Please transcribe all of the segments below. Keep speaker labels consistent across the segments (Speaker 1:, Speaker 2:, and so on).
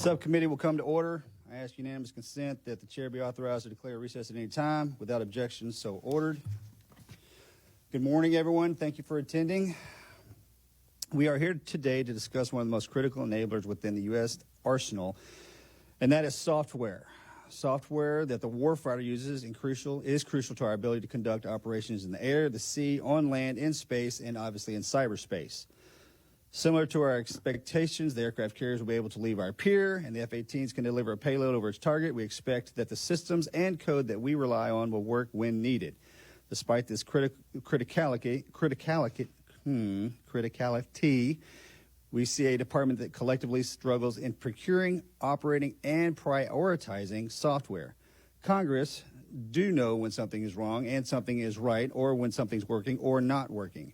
Speaker 1: Subcommittee will come to order. I ask unanimous consent that the chair be authorized to declare recess at any time without objection, so ordered. Good morning, everyone. Thank you for attending. We are here today to discuss one of the most critical enablers within the U.S. arsenal, and that is software. Software that the warfighter uses is crucial to our ability to conduct operations in the air, the sea, on land, in space, and obviously in cyberspace. Similar to our expectations, the aircraft carriers will be able to leave our pier, and the F-18s can deliver a payload over its target. We expect that the systems and code that we rely on will work when needed. Despite this criticality, we see a department that collectively struggles in procuring, operating, and prioritizing software. Congress do know when something is wrong and something is right, or when something's working or not working.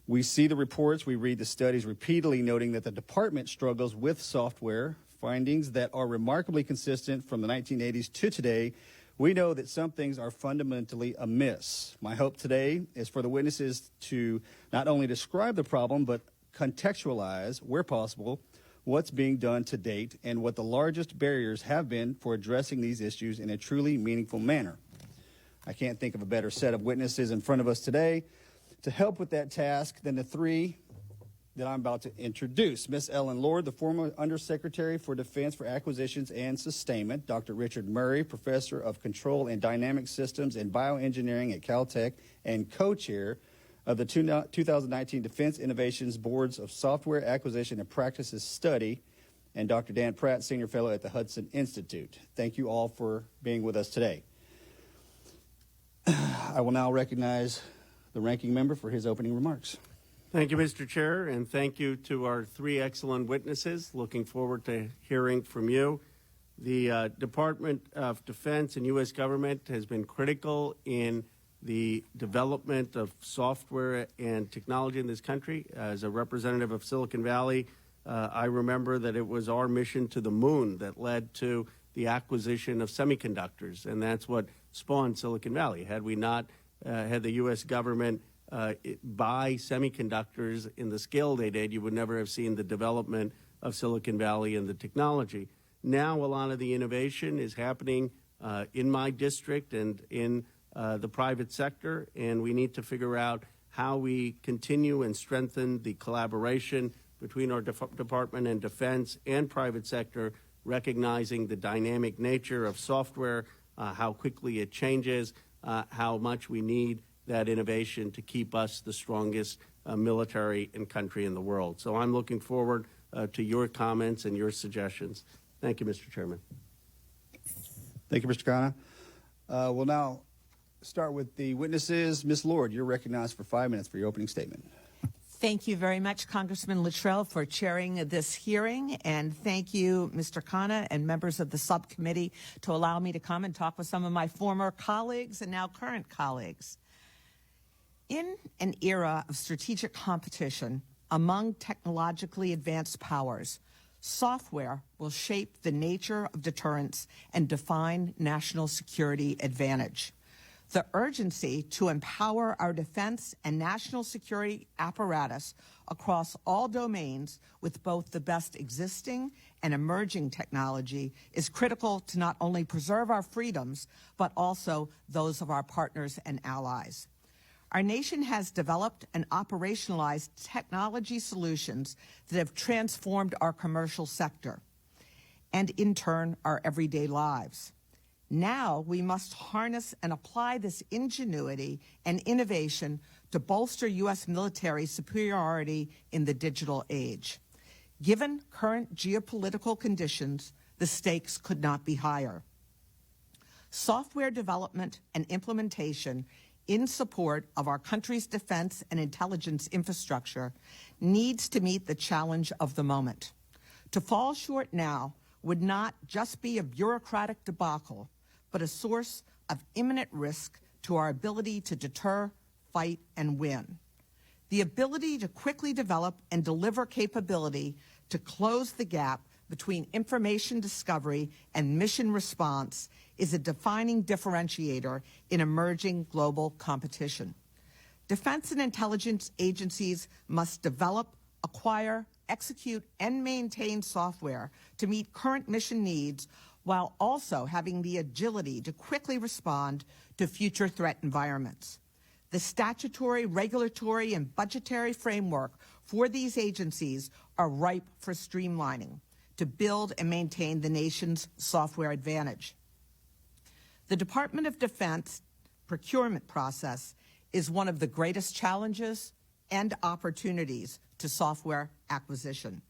Speaker 1: We see the reports, we read the studies repeatedly noting that the department struggles with software, findings that are remarkably consistent from the 1980s to today. We know that some things are fundamentally amiss. My hope today is for the witnesses to not only describe the problem, but contextualize, where possible, what's being done to date and what the largest barriers have been for addressing these issues in a truly meaningful manner. I can't think of a better set of witnesses in front of us today to help with that task than the three that I'm about to introduce. Ms. Ellen Lord, the former Undersecretary for Defense for Acquisitions and Sustainment, Dr. Richard Murray, Professor of Control and Dynamic Systems and Bioengineering at Caltech and co-chair of the 2019 Defense Innovations Boards of Software Acquisition and Practices Study, and Dr. Dan Pratt, Senior Fellow at the Hudson Institute. Thank you all for being with us today. I will now recognize the ranking member for his opening remarks.
Speaker 2: Thank you, Mr. Chair, and thank you to our three excellent witnesses. Looking forward to hearing from you. The Department of Defense and U.S. government has been critical in the development of software and technology in this country. As a representative of Silicon Valley, I remember that it was our mission to the moon that led to the acquisition of semiconductors, and that's what spawned Silicon Valley. Had we not had the U.S. government buy semiconductors in the scale they did, you would never have seen the development of Silicon Valley and the technology. Now a lot of the innovation is happening in my district and in the private sector, and we need to figure out how we continue and strengthen the collaboration between our Department and Defense and private sector, recognizing the dynamic nature of software, how quickly it changes, how much we need that innovation to keep us the strongest military and country in the world. So I'm looking forward to your comments and your suggestions. Thank you, Mr. Chairman.
Speaker 1: Thank you, Mr. Khanna. We'll now start with the witnesses. Ms. Lord, you're recognized for 5 minutes for your opening statement.
Speaker 3: Thank you very much, Congressman Luttrell, for chairing this hearing, and thank you, Mr. Khanna, and members of the subcommittee to allow me to come and talk with some of my former colleagues and now current colleagues. In an era of strategic competition among technologically advanced powers, software will shape the nature of deterrence and define national security advantage. The urgency to empower our defense and national security apparatus across all domains with both the best existing and emerging technology is critical to not only preserve our freedoms, but also those of our partners and allies. Our nation has developed and operationalized technology solutions that have transformed our commercial sector and, in turn, our everyday lives. Now we must harness and apply this ingenuity and innovation to bolster U.S. military superiority in the digital age. Given current geopolitical conditions, the stakes could not be higher. Software development and implementation in support of our country's defense and intelligence infrastructure needs to meet the challenge of the moment. To fall short now would not just be a bureaucratic debacle, but a source of imminent risk to our ability to deter, fight, and win. The ability to quickly develop and deliver capability to close the gap between information discovery and mission response is a defining differentiator in emerging global competition. Defense and intelligence agencies must develop, acquire, execute, and maintain software to meet current mission needs while also having the agility to quickly respond to future threat environments. The statutory, regulatory, and budgetary framework for these agencies are ripe for streamlining to build and maintain the nation's software advantage. The Department of Defense procurement process is one of the greatest challenges and opportunities to software acquisition.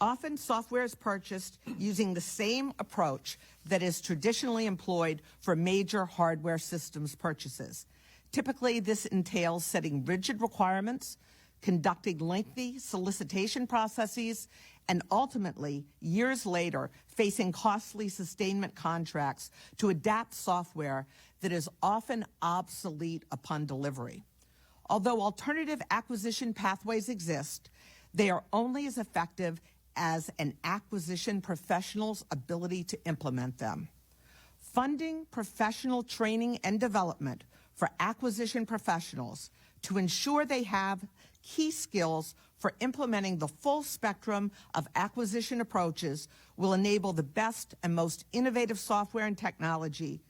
Speaker 3: Often, software is purchased using the same approach that is traditionally employed for major hardware systems purchases. Typically, this entails setting rigid requirements, conducting lengthy solicitation processes, and ultimately, years later, facing costly sustainment contracts to adapt software that is often obsolete upon delivery. Although alternative acquisition pathways exist, they are only as effective as an acquisition professional's ability to implement them. Funding professional training and development for acquisition professionals to ensure they have key skills for implementing the full spectrum of acquisition approaches will enable the best and most innovative software and technology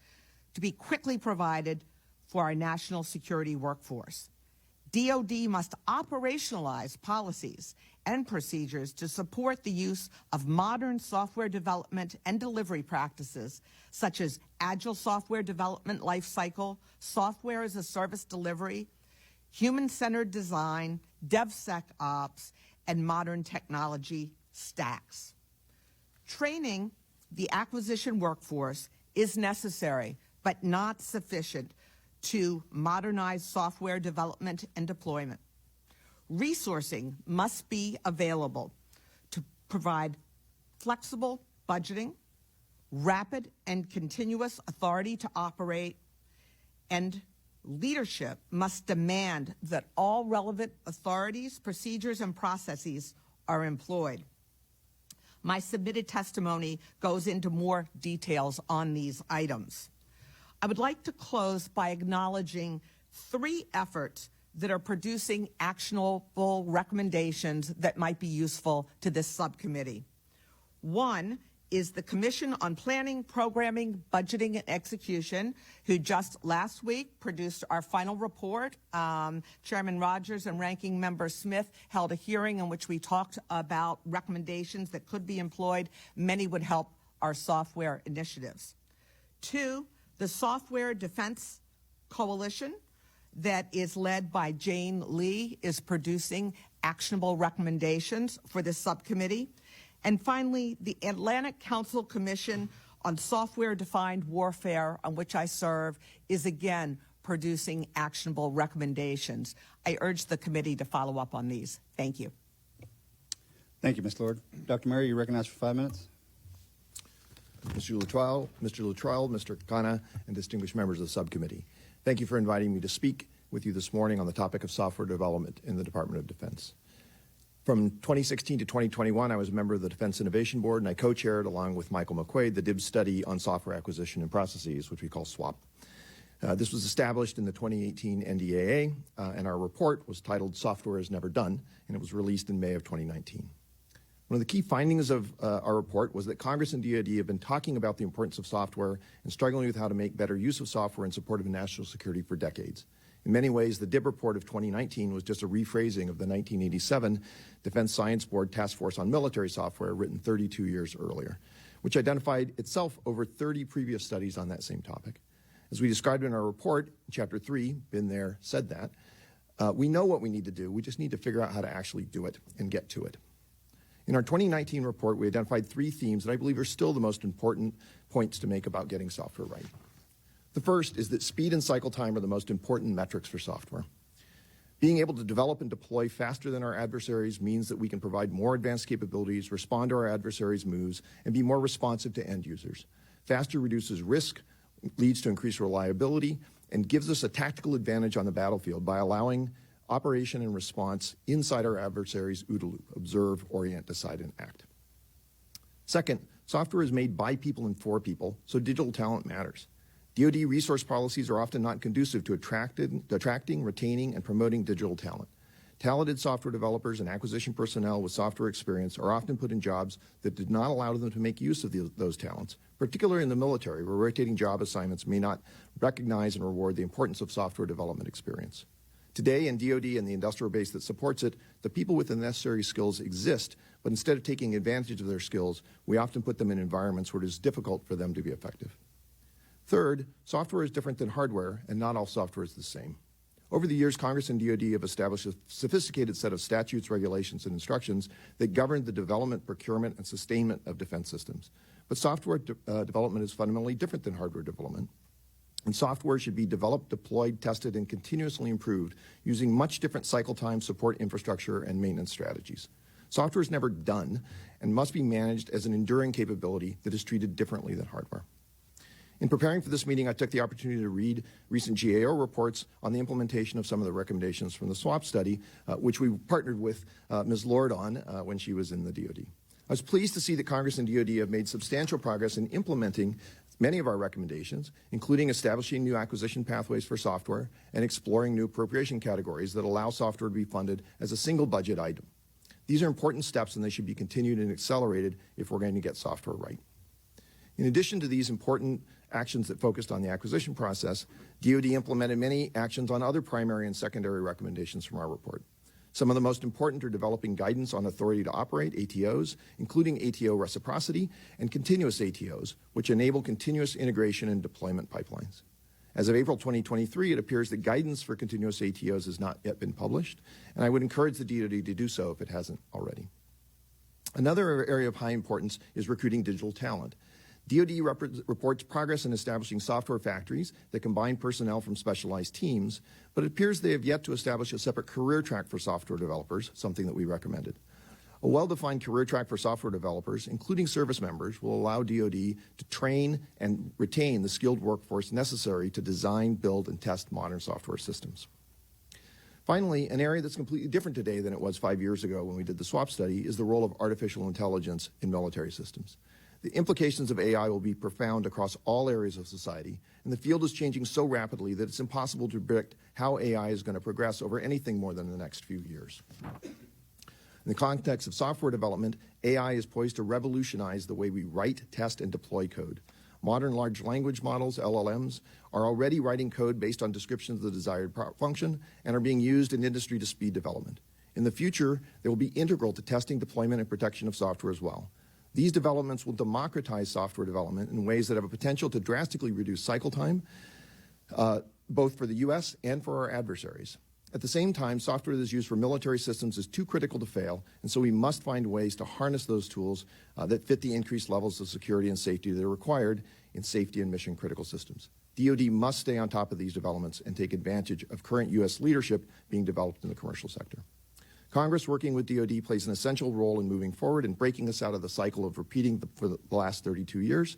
Speaker 3: to be quickly provided for our national security workforce. DoD must operationalize policies and procedures to support the use of modern software development and delivery practices, such as agile software development lifecycle, software as a service delivery, human-centered design, DevSecOps, and modern technology stacks. Training the acquisition workforce is necessary, but not sufficient to modernize software development and deployment. Resourcing must be available to provide flexible budgeting, rapid and continuous authority to operate, and leadership must demand that all relevant authorities, procedures, and processes are employed. My submitted testimony goes into more details on these items. I would like to close by acknowledging 3 efforts that are producing actionable recommendations that might be useful to this subcommittee. One is the Commission on Planning, Programming, Budgeting, and Execution, who just last week produced our final report. Chairman Rogers and Ranking Member Smith held a hearing in which we talked about recommendations that could be employed. Many would help our software initiatives. 2, the Software Defense Coalition, that is led by Jane Lee, is producing actionable recommendations for this subcommittee. And finally, the Atlantic Council Commission on Software-Defined Warfare, on which I serve, is again producing actionable recommendations. I urge the committee to follow up on these. Thank you.
Speaker 1: Thank you, Ms. Lord. Dr. Murray, you're recognized for 5 minutes.
Speaker 4: Mr. Luttrell, Mr. Khanna, and distinguished members of the subcommittee. Thank you for inviting me to speak with you this morning on the topic of software development in the Department of Defense. From 2016 to 2021, I was a member of the Defense Innovation Board, and I co-chaired, along with Michael McQuaid, the DIBS study on software acquisition and processes, which we call SWAP. This was established in the 2018 NDAA, and our report was titled Software is Never Done, and it was released in May of 2019. One of the key findings of our report was that Congress and DoD have been talking about the importance of software and struggling with how to make better use of software in support of national security for decades. In many ways, the DIB report of 2019 was just a rephrasing of the 1987 Defense Science Board Task Force on Military Software, written 32 years earlier, which identified itself over 30 previous studies on that same topic. As we described in our report, Chapter 3, been there, said that, we know what we need to do. We just need to figure out how to actually do it and get to it. In our 2019 report, we identified 3 themes that I believe are still the most important points to make about getting software right. The first is that speed and cycle time are the most important metrics for software. Being able to develop and deploy faster than our adversaries means that we can provide more advanced capabilities, respond to our adversaries' moves, and be more responsive to end users. Faster reduces risk, leads to increased reliability, and gives us a tactical advantage on the battlefield by allowing operation and response inside our adversaries' OODA loop: observe, orient, decide, and act. Second, software is made by people and for people, so digital talent matters. DoD resource policies are often not conducive to attracting, retaining, and promoting digital talent. Talented software developers and acquisition personnel with software experience are often put in jobs that did not allow them to make use of those talents, particularly in the military, where rotating job assignments may not recognize and reward the importance of software development experience. Today, in DoD and the industrial base that supports it, the people with the necessary skills exist, but instead of taking advantage of their skills, we often put them in environments where it is difficult for them to be effective. Third, software is different than hardware, and not all software is the same. Over the years, Congress and DoD have established a sophisticated set of statutes, regulations, and instructions that govern the development, procurement, and sustainment of defense systems. But software development is fundamentally different than hardware development. And software should be developed, deployed, tested, and continuously improved using much different cycle time, support infrastructure, and maintenance strategies. Software is never done and must be managed as an enduring capability that is treated differently than hardware. In preparing for this meeting, I took the opportunity to read recent GAO reports on the implementation of some of the recommendations from the SWAP study, which we partnered with Ms. Lord on when she was in the DoD. I was pleased to see that Congress and DoD have made substantial progress in implementing many of our recommendations, including establishing new acquisition pathways for software and exploring new appropriation categories that allow software to be funded as a single budget item. These are important steps, and they should be continued and accelerated if we're going to get software right. In addition to these important actions that focused on the acquisition process, DoD implemented many actions on other primary and secondary recommendations from our report. Some of the most important are developing guidance on authority to operate, ATOs, including ATO reciprocity and continuous ATOs, which enable continuous integration and deployment pipelines. As of April 2023, it appears that guidance for continuous ATOs has not yet been published, and I would encourage the DoD to do so if it hasn't already. Another area of high importance is recruiting digital talent. DoD reports progress in establishing software factories that combine personnel from specialized teams, but it appears they have yet to establish a separate career track for software developers, something that we recommended. A well-defined career track for software developers, including service members, will allow DoD to train and retain the skilled workforce necessary to design, build, and test modern software systems. Finally, an area that's completely different today than it was 5 years ago when we did the SWAP study is the role of artificial intelligence in military systems. The implications of AI will be profound across all areas of society, and the field is changing so rapidly that it's impossible to predict how AI is going to progress over anything more than the next few years. In the context of software development, AI is poised to revolutionize the way we write, test, and deploy code. Modern large language models, LLMs, are already writing code based on descriptions of the desired function and are being used in industry to speed development. In the future, they will be integral to testing, deployment, and protection of software as well. These developments will democratize software development in ways that have a potential to drastically reduce cycle time, both for the U.S. and for our adversaries. At the same time, software that is used for military systems is too critical to fail, and so we must find ways to harness those tools that fit the increased levels of security and safety that are required in safety and mission-critical systems. DoD must stay on top of these developments and take advantage of current U.S. leadership being developed in the commercial sector. Congress, working with DoD, plays an essential role in moving forward and breaking us out of the cycle of repeating for the last 32 years.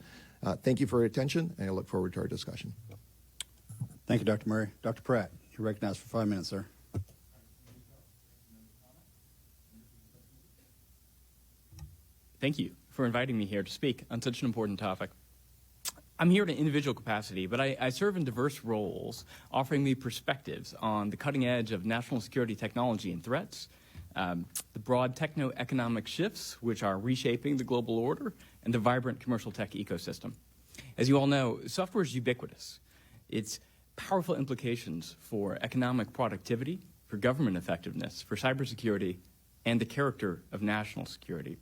Speaker 4: Thank you for your attention, and I look forward to our discussion.
Speaker 1: Thank you, Dr. Murray. Dr. Pratt, you're recognized for 5 minutes, sir.
Speaker 5: Thank you for inviting me here to speak on such an important topic. I'm here in an individual capacity, but I serve in diverse roles, offering me perspectives on the cutting edge of national security technology and threats, the broad techno-economic shifts which are reshaping the global order, and the vibrant commercial tech ecosystem. As you all know, software is ubiquitous. Its powerful implications for economic productivity, for government effectiveness, for cybersecurity, and the character of national security.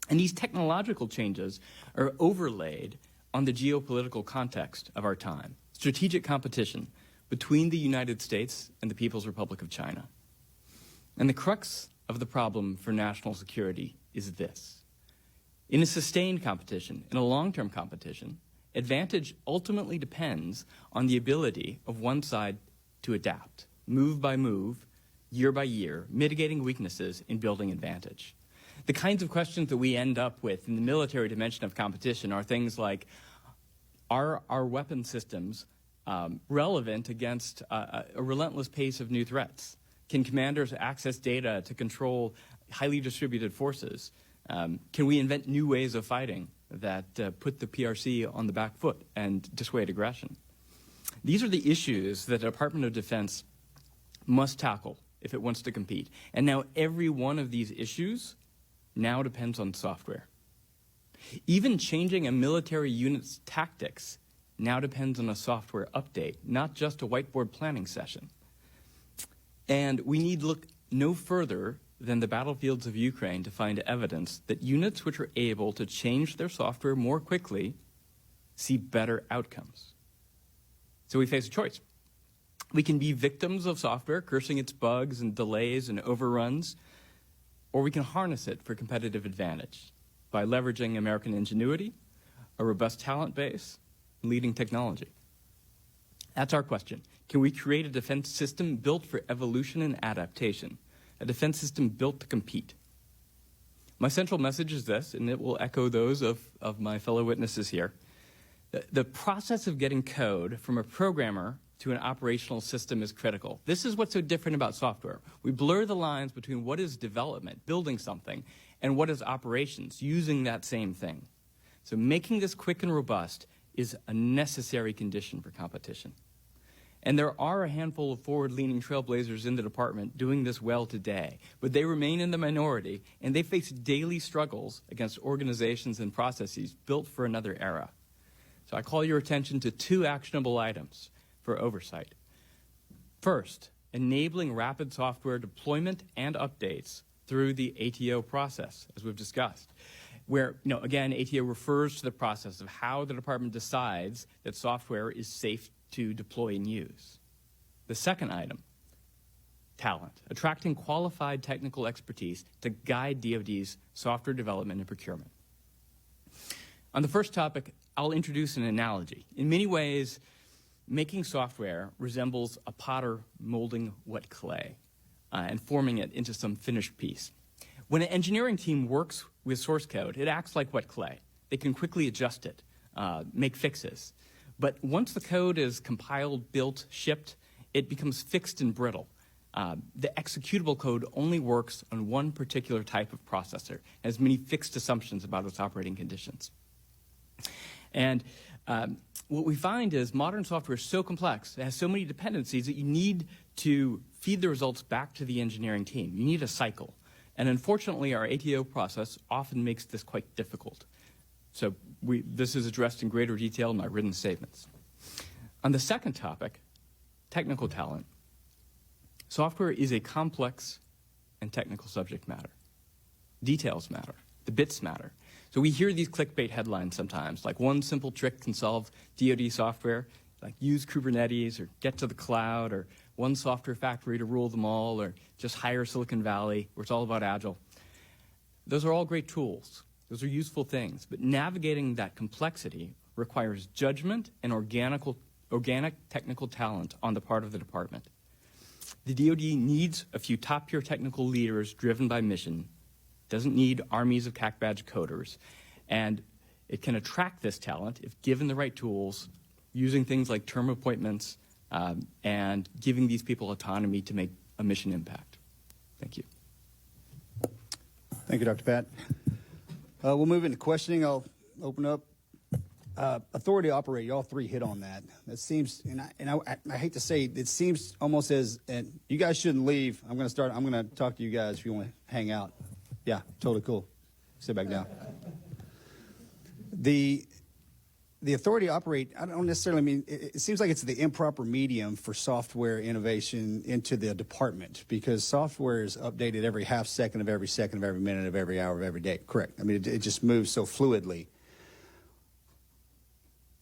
Speaker 5: And these technological changes are overlaid on the geopolitical context of our time, strategic competition between the United States and the People's Republic of China. And the crux of the problem for national security is this. In a sustained competition, in a long-term competition, advantage ultimately depends on the ability of one side to adapt, move by move, year by year, mitigating weaknesses in building advantage. The kinds of questions that we end up with in the military dimension of competition are things like, are our weapon systems relevant against a relentless pace of new threats? Can commanders access data to control highly distributed forces? Can we invent new ways of fighting that put the PRC on the back foot and dissuade aggression? These are the issues that the Department of Defense must tackle if it wants to compete. And now every one of these issues now depends on software. Even changing a military unit's tactics now depends on a software update, not just a whiteboard planning session. And we need look no further than the battlefields of Ukraine to find evidence that units which are able to change their software more quickly see better outcomes. So we face a choice. We can be victims of software, cursing its bugs and delays and overruns, or we can harness it for competitive advantage by leveraging American ingenuity, a robust talent base, and leading technology. That's our question. Can we create a defense system built for evolution and adaptation, a defense system built to compete? My central message is this, and it will echo those of my fellow witnesses here. The process of getting code from a programmer to an operational system is critical. This is what's so different about software. We blur the lines between what is development, building something, and what is operations, using that same thing. So making this quick and robust is a necessary condition for competition. And there are a handful of forward-leaning trailblazers in the department doing this well today, but they remain in the minority, and they face daily struggles against organizations and processes built for another era. So I call your attention to two actionable items for oversight. First, enabling rapid software deployment and updates through the ATO process, as we've discussed, where, again, ATO refers to the process of how the department decides that software is safe to deploy and use. The second item, talent, attracting qualified technical expertise to guide DoD's software development and procurement. On the first topic, I'll introduce an analogy. In many ways, making software resembles a potter molding wet clay and forming it into some finished piece. When an engineering team works with source code, it acts like wet clay. They can quickly adjust it, make fixes. But once the code is compiled, built, shipped, it becomes fixed and brittle. The executable code only works on one particular type of processor, has many fixed assumptions about its operating conditions. And what we find is modern software is so complex, it has so many dependencies that you need to feed the results back to the engineering team. You need a cycle. And unfortunately, our ATO process often makes this quite difficult. So this is addressed in greater detail in my written statements. On the second topic, technical talent, software is a complex and technical subject matter. Details matter. The bits matter. So we hear these clickbait headlines sometimes, like one simple trick can solve DoD software, like use Kubernetes or get to the cloud or one software factory to rule them all or just hire Silicon Valley where it's all about Agile. Those are all great tools. Those are useful things. But navigating that complexity requires judgment and organic technical talent on the part of the department. The DoD needs a few top-tier technical leaders driven by mission. Doesn't need armies of CAC badge coders. And it can attract this talent if given the right tools, using things like term appointments, and giving these people autonomy to make a mission impact. Thank you.
Speaker 1: Thank you, Dr. Pat. We'll move into questioning. I'll open up. Authority to operate, you all three hit on that. It seems, and I hate to say, it seems almost as, and you guys shouldn't leave. I'm going to talk to you guys if you want to hang out. Yeah, totally cool. Sit back down. The authority to operate, I don't necessarily mean, it seems like it's the improper medium for software innovation into the department because software is updated every half second of every minute of every hour of every day. Correct. I mean, it just moves so fluidly.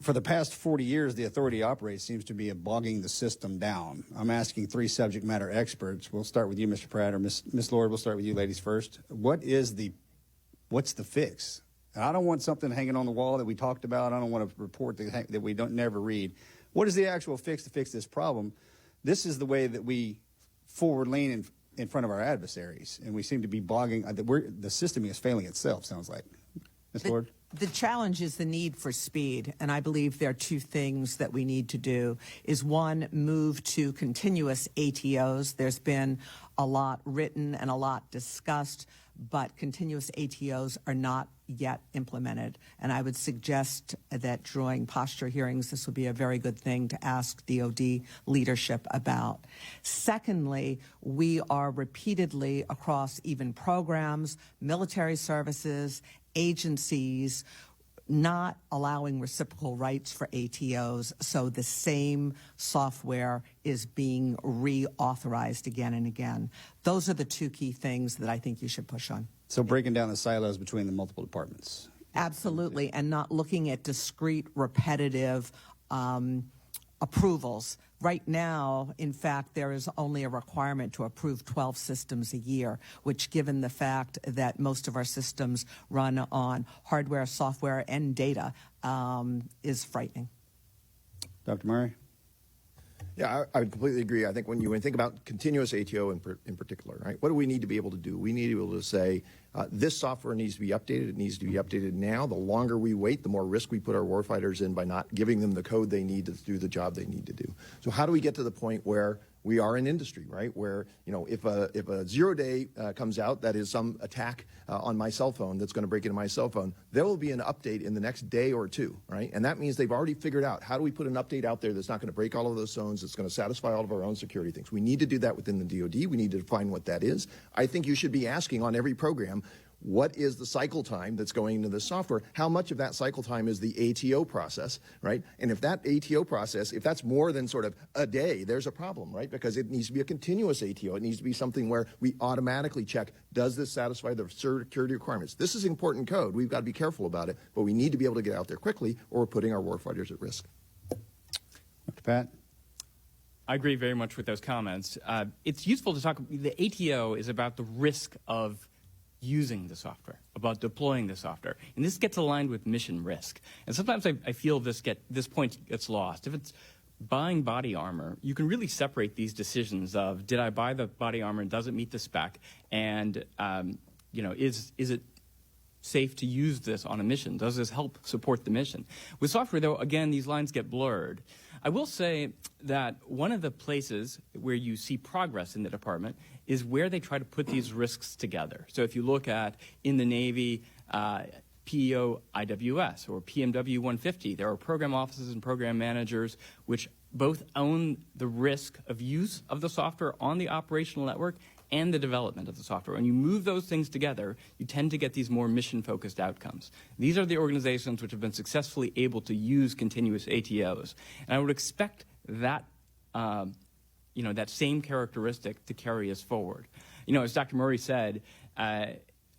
Speaker 1: For the past 40 years, the authority to operate seems to be bogging the system down. I'm asking three subject matter experts. We'll start with you, Mr. Pratt, or Ms. Lord. We'll start with you ladies first. What's the fix? And I don't want something hanging on the wall that we talked about. I don't want a report that we don't never read. What is the actual fix to fix this problem? This is the way that we forward lean in front of our adversaries, and we seem to be bogging. The system is failing itself, sounds like. Ms. Lord?
Speaker 3: The challenge is the need for speed, and I believe there are two things that we need to do. Is one, move to continuous ATOs. There's been a lot written and a lot discussed but continuous ATOs are not yet implemented. And I would suggest that during posture hearings, this would be a very good thing to ask DOD leadership about. Secondly, we are repeatedly across even programs, military services, agencies, not allowing reciprocal rights for ATOs, so the same software is being reauthorized again and again. Those are the two key things that I think you should push on.
Speaker 1: So breaking down the silos between the multiple departments.
Speaker 3: Absolutely, and not looking at discrete, repetitive approvals. Right now, in fact, there is only a requirement to approve 12 systems a year, which, given the fact that most of our systems run on hardware, software, and data, is frightening.
Speaker 1: Dr. Murray?
Speaker 4: Yeah, I would completely agree. I think when you think about continuous ATO in particular, right, what do we need to be able to do? We need to be able to say, this software needs to be updated. It needs to be updated now. The longer we wait, the more risk we put our warfighters in by not giving them the code they need to do the job they need to do. So how do we get to the point where we are an industry, right, where, you know, if a 0-day comes out that is some attack on my cell phone that's going to break into my cell phone, there will be an update in the next day or two, right? And that means they've already figured out how do we put an update out there that's not going to break all of those zones, that's going to satisfy all of our own security things. We need to do that within the DoD. We need to define what that is. I think you should be asking on every program, what is the cycle time that's going into this software? How much of that cycle time is the ATO process, right? And if that ATO process, if that's more than sort of a day, there's a problem, right? Because it needs to be a continuous ATO. It needs to be something where we automatically check, does this satisfy the security requirements? This is important code. We've got to be careful about it, but we need to be able to get out there quickly or we're putting our warfighters at risk.
Speaker 1: Dr. Pat?
Speaker 5: I agree very much with those comments. It's useful to talk, the ATO is about the risk of using the software, about deploying the software. And this gets aligned with mission risk. And sometimes I feel this point gets lost. If it's buying body armor, you can really separate these decisions of, did I buy the body armor and does it meet the spec? And, you know, is it safe to use this on a mission? Does this help support the mission? With software, though, again, these lines get blurred. I will say that one of the places where you see progress in the department is where they try to put these risks together. So if you look at, in the Navy, PEO IWS or PMW 150, there are program officers and program managers which both own the risk of use of the software on the operational network and the development of the software. When you move those things together, you tend to get these more mission-focused outcomes. These are the organizations which have been successfully able to use continuous ATOs. And I would expect that, you know, that same characteristic to carry us forward. You know, as Dr. Murray said,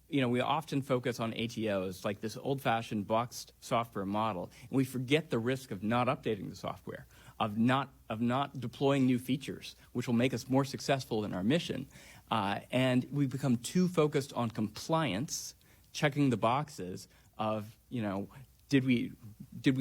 Speaker 5: you know, we often focus on ATOs like this old-fashioned boxed software model, and we forget the risk of not updating the software, of not deploying new features, which will make us more successful in our mission. And we become too focused on compliance, checking the boxes of, you know, did we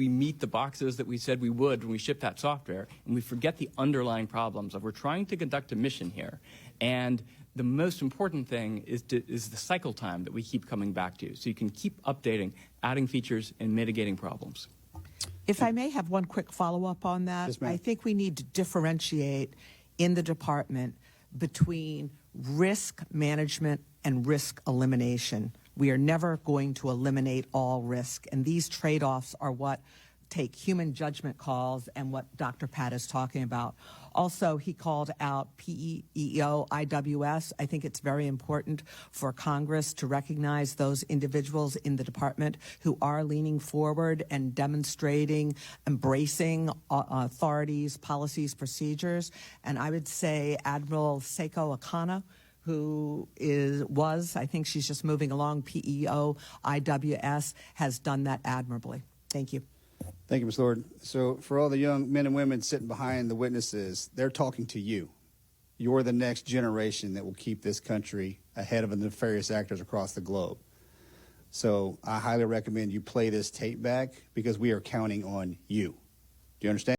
Speaker 5: meet the boxes that we said we would when we shipped that software? And we forget the underlying problems of we're trying to conduct a mission here. And the most important thing is the cycle time that we keep coming back to. So you can keep updating, adding features, and mitigating problems.
Speaker 3: If I may have one quick follow-up on that,
Speaker 1: Yes, ma'am.
Speaker 3: I think we need to differentiate in the department between risk management and risk elimination. We are never going to eliminate all risk, and these trade-offs are what take human judgment calls and what Dr. Pat is talking about. Also, he called out PEO IWS. I think it's very important for Congress to recognize those individuals in the department who are leaning forward and demonstrating, embracing authorities, policies, procedures. And I would say Admiral Seiko Akana, who was, I think she's just moving along, PEO IWS, has done that admirably. Thank you.
Speaker 1: Thank you, Ms. Lord. So for all the young men and women sitting behind the witnesses, they're talking to you. You're the next generation that will keep this country ahead of the nefarious actors across the globe. So I highly recommend you play this tape back because we are counting on you. Do you understand?